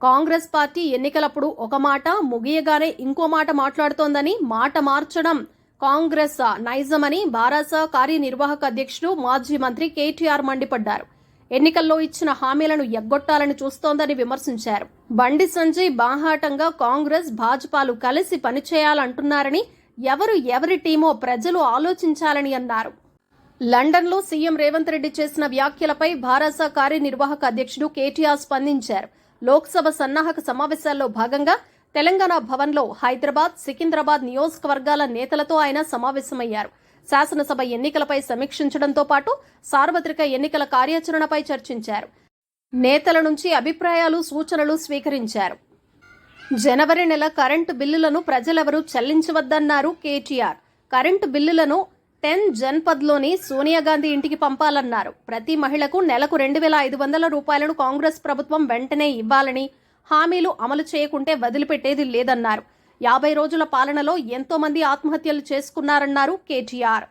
Congress party ఎన్నికలప్పుడు ఒక మాట ముగియగానే ఇంకో మాట మాట్లాడుతోందని, మాట మార్చడం కాంగ్రెస్ నైజమని భారత కార్యనిర్వాహక అధ్యక్షుడు మాజీ మంత్రి కేటీఆర్ మండిపడ్డారు. ఎన్నికల్లో ఇచ్చిన హామీలను ఎగ్గొట్టాలని చూస్తోందని విమర్శించారు. బండి సంజయ్ బాహాటంగా కాంగ్రెస్ భాజపాలు కలిసి పనిచేయాలంటున్నారని, ఎవరి టీమో ప్రజలు ఆలోచించాలని అన్నారు. లండన్లో సీఎం రేవంత్ రెడ్డి చేసిన వ్యాఖ్యలపై భారత కార్యనిర్వాహక అధ్యక్షుడు కేటీఆర్ స్పందించారు. లోక్సభ సన్నాహక సమావేశాల్లో భాగంగా తెలంగాణ భవన్లో హైదరాబాద్, సికింద్రాబాద్ నియోజకవర్గాల నేతలతో ఆయన సమావేశమయ్యారు. శాసనసభ ఎన్నికలపై సమీక్షించడంతో పాటు సార్వత్రిక ఎన్నికల కార్యాచరణపై చర్చించారు. నేతల నుంచి అభిప్రాయాలు, సూచనలు స్వీకరించారు. జనవరి నెల కరెంటు బిల్లులను ప్రజలెవరూ చెల్లించవద్దన్నారు కేటీఆర్. కరెంటు బిల్లులను 10 జన్పథ్లోని సోనియా గాంధీ ఇంటికి పంపాలన్నారు. ప్రతి మహిళకు నెలకు 2,500 రూపాయలను కాంగ్రెస్ ప్రభుత్వం వెంటనే ఇవ్వాలని, హామీలు అమలు చేయకుంటే వదిలిపెట్టేది లేదన్నారు. 50 రోజుల పాలనలో ఎంతో మంది ఆత్మహత్యలు చేసుకున్నారన్నారు కేటీఆర్.